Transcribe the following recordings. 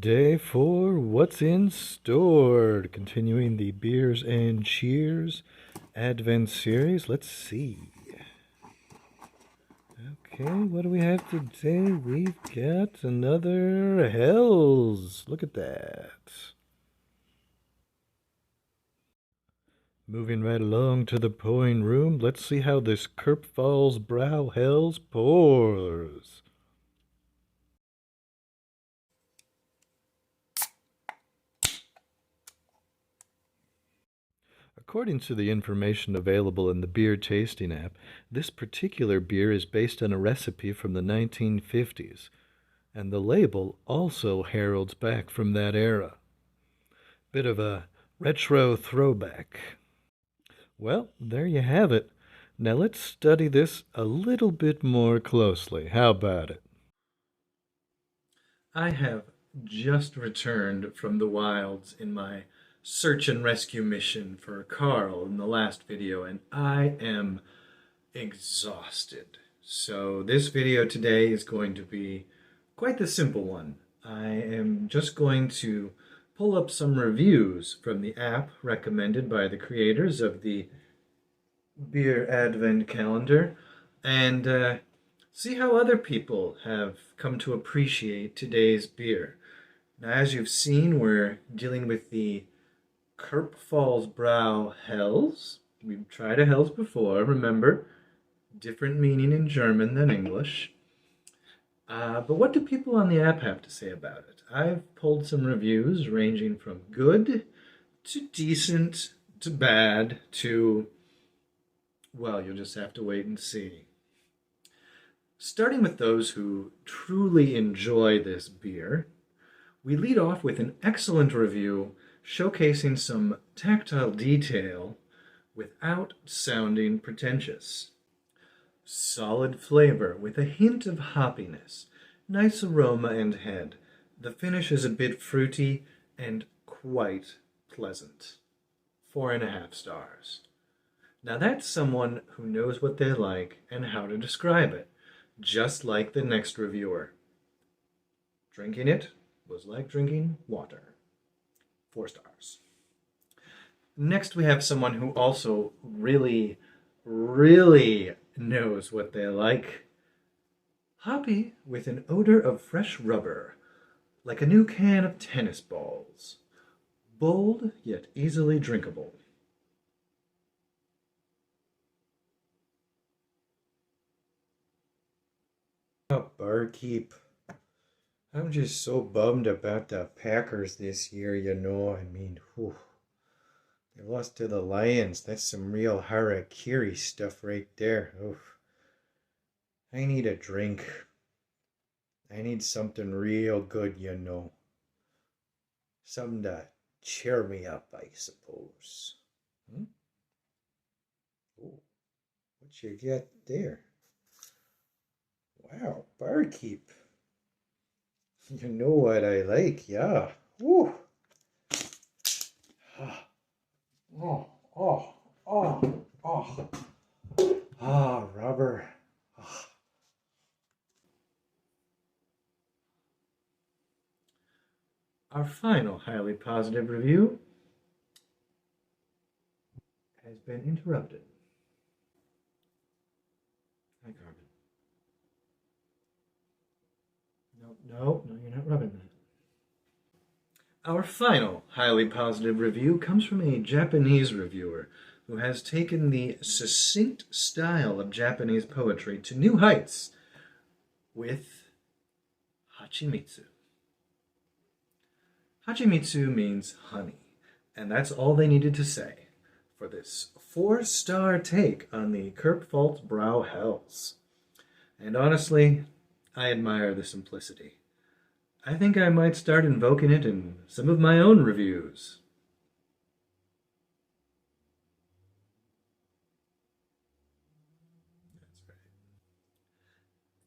Day 4, what's in store? Continuing the Beers and Cheers Advent series. Let's see. Okay, what do we have today? We've got another Hells. Look at that. Moving right along to the pouring room, let's see how this Kirpfalls Brow Hells pours. According to the information available in the beer tasting app, this particular beer is based on a recipe from the 1950s, and the label also heralds back from that era. Bit of a retro throwback. Well, there you have it. Now let's study this a little bit more closely. How about it? I have just returned from the wilds in my search and rescue mission for Carl in the last video, and I am exhausted. So this video today is going to be quite the simple one. I am just going to pull up some reviews from the app recommended by the creators of the Beer Advent Calendar and see how other people have come to appreciate today's beer. Now, as you've seen, we're dealing with the Kirpfalls Brow Hells. We've tried a Hells before, remember? Different meaning in German than English. But what do people on the app have to say about it? I've pulled some reviews ranging from good to decent to bad to, well, you'll just have to wait and see. Starting with those who truly enjoy this beer, we lead off with an excellent review showcasing some tactile detail without sounding pretentious. Solid flavor with a hint of hoppiness, nice aroma and head. The finish is a bit fruity and quite pleasant. 4.5 stars. Now that's someone who knows what they like and how to describe it, just like the next reviewer. Drinking it was like drinking water. 4 stars. Next we have someone who also really knows what they like. Hoppy with an odor of fresh rubber, like a new can of tennis balls. Bold yet easily drinkable. Oh, Barkeep. I'm just so bummed about the Packers this year, you know. I mean, whew. They lost to the Lions. That's some real harakiri stuff right there. Oof. I need a drink. I need something real good, you know. Something to cheer me up, I suppose. Hmm? Ooh, what you get there? Wow, Barkeep. You know what I like, yeah. Woo. Ah. Oh, oh, oh, oh. Ah, rubber. Ah. Our final highly positive review has been interrupted. Hi, Carmen. No, you're not rubbing that. Our final highly positive review comes from a Japanese reviewer who has taken the succinct style of Japanese poetry to new heights with Hachimitsu. Hachimitsu means honey, and that's all they needed to say for this 4-star take on the Kirpfalls Brow Hells. And honestly, I admire the simplicity. I think I might start invoking it in some of my own reviews. That's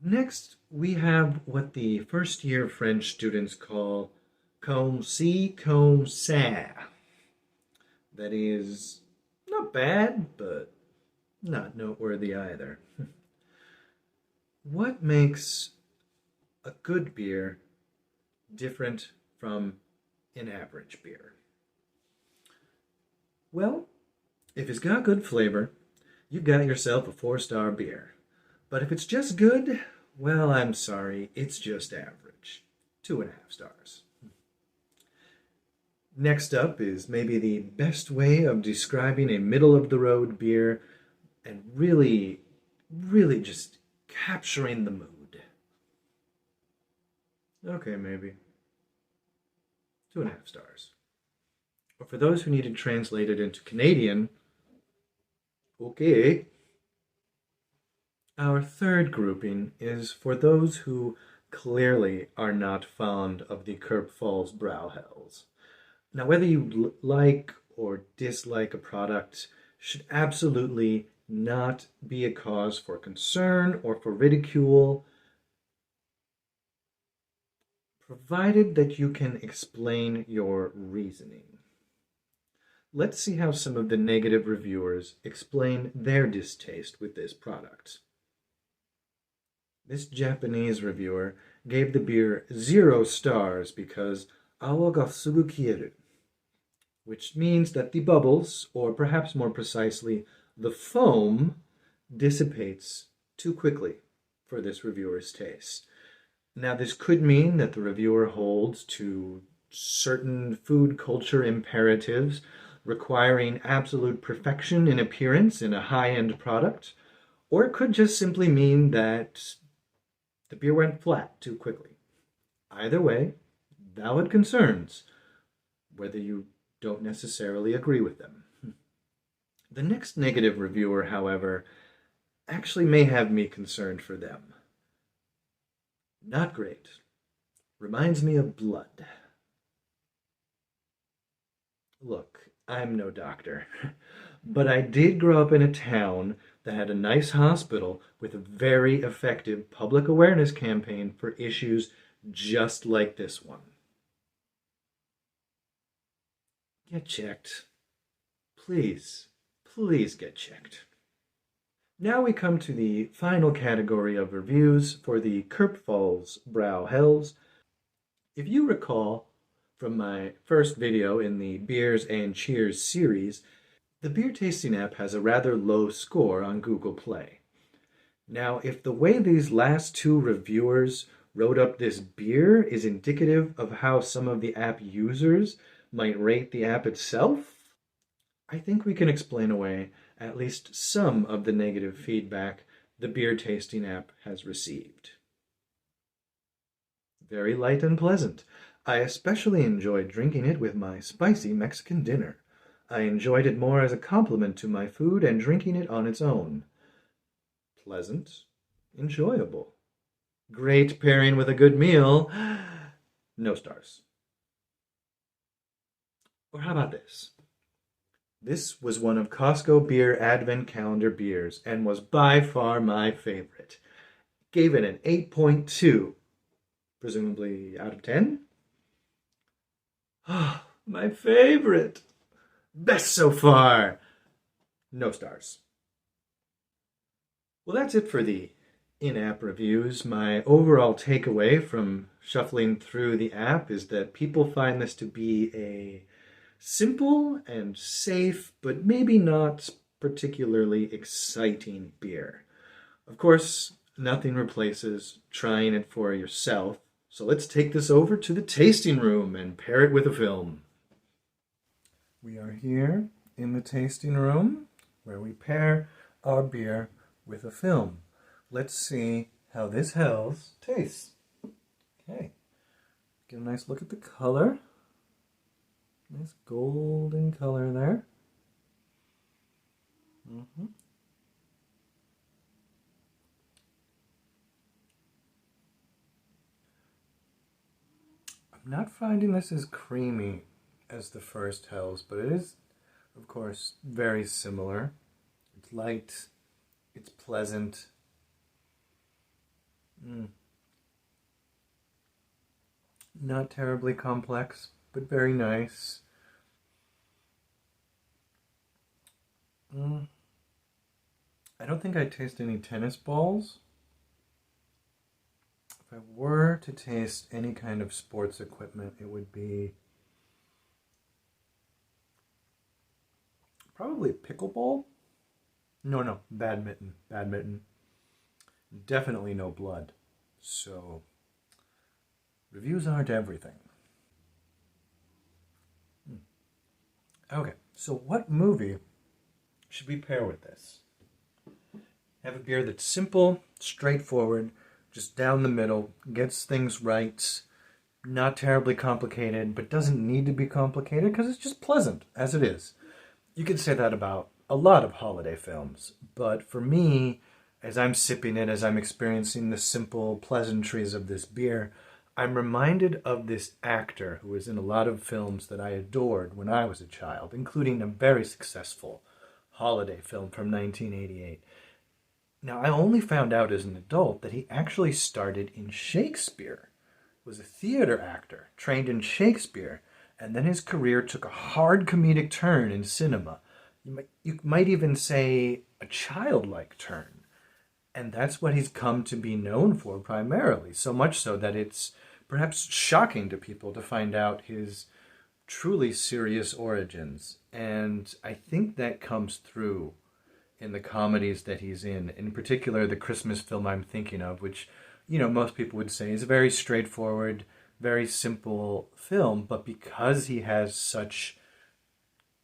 right. Next, we have what the first-year French students call comme ci, comme ça. That is not bad, but not noteworthy either. What makes a good beer different from an average beer? Well, if it's got good flavor, you've got yourself a 4-star beer. But if it's just good, well, I'm sorry, it's just average. 2.5 stars. Next up is maybe the best way of describing a middle-of-the-road beer and really, really just capturing the mood. Okay, maybe 2.5 stars. Or for those who need it translated into Canadian, okay. Our third grouping is for those who clearly are not fond of the Kerp Falls Brauhels. Now, whether you like or dislike a product should absolutely not be a cause for concern or for ridicule, provided that you can explain your reasoning. Let's see how some of the negative reviewers explain their distaste with this product. This Japanese reviewer gave the beer 0 stars because awa ga sugu kieru, which means that the bubbles, or perhaps more precisely, the foam, dissipates too quickly for this reviewer's taste. Now, this could mean that the reviewer holds to certain food culture imperatives requiring absolute perfection in appearance in a high-end product, or it could just simply mean that the beer went flat too quickly. Either way, valid concerns, whether you don't necessarily agree with them. The next negative reviewer, however, actually may have me concerned for them. Not great. Reminds me of blood. Look, I'm no doctor, but I did grow up in a town that had a nice hospital with a very effective public awareness campaign for issues just like this one. Get checked. Please, please get checked. Now we come to the final category of reviews for the Kerp Falls Brauhels. If you recall from my first video in the Beers and Cheers series, the beer tasting app has a rather low score on Google Play. Now, if the way these last two reviewers wrote up this beer is indicative of how some of the app users might rate the app itself, I think we can explain away at least some of the negative feedback the beer tasting app has received. Very light and pleasant. I especially enjoyed drinking it with my spicy Mexican dinner. I enjoyed it more as a compliment to my food and drinking it on its own. Pleasant, enjoyable. Great pairing with a good meal. No stars. Or how about this? This was one of Costco Beer Advent Calendar beers and was by far my favorite. Gave it an 8.2, presumably out of 10? Ah, my favorite. Best so far. No stars. Well, that's it for the in-app reviews. My overall takeaway from shuffling through the app is that people find this to be a simple and safe, but maybe not particularly exciting beer. Of course, nothing replaces trying it for yourself, so let's take this over to the tasting room and pair it with a film. We are here in the tasting room where we pair our beer with a film. Let's see how this Hells tastes. Okay, get a nice look at the color. Nice golden color there. I'm not finding this as creamy as the first Hells, but it is, of course, very similar. It's light, it's pleasant. Not terribly complex, but very nice. I don't think I taste any tennis balls. If I were were to taste any kind of sports equipment, it would be probably pickleball. No, badminton. Badminton. Definitely no blood. So, reviews aren't everything. Okay, so what movie should we pair with this? Have a beer that's simple, straightforward, just down the middle, gets things right, not terribly complicated, but doesn't need to be complicated because it's just pleasant as it is. You could say that about a lot of holiday films, but for me, as I'm sipping it, as I'm experiencing the simple pleasantries of this beer, I'm reminded of this actor who was in a lot of films that I adored when I was a child, including a very successful holiday film from 1988. Now, I only found out as an adult that he actually started in Shakespeare, was a theater actor, trained in Shakespeare, and then his career took a hard comedic turn in cinema. You might even say a childlike turn. And that's what he's come to be known for primarily, so much so that it's perhaps shocking to people to find out his truly serious origins. And I think that comes through in the comedies that he's in particular the Christmas film I'm thinking of, which, most people would say is a very straightforward, very simple film, but because he has such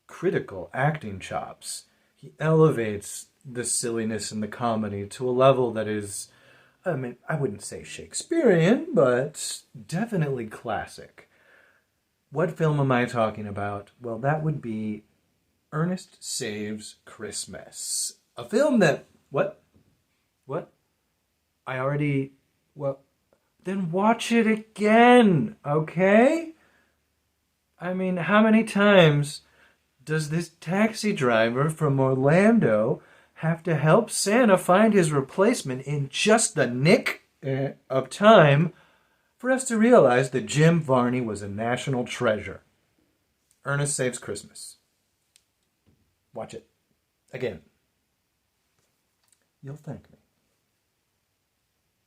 critical acting chops, he elevates the silliness in the comedy to a level that is, I wouldn't say Shakespearean, but definitely classic. What film am I talking about? Well, that would be Ernest Saves Christmas. A film that... What? Then watch it again, okay? How many times does this taxi driver from Orlando have to help Santa find his replacement in just the nick of time for us to realize that Jim Varney was a national treasure? Ernest Saves Christmas. Watch it again. You'll thank me.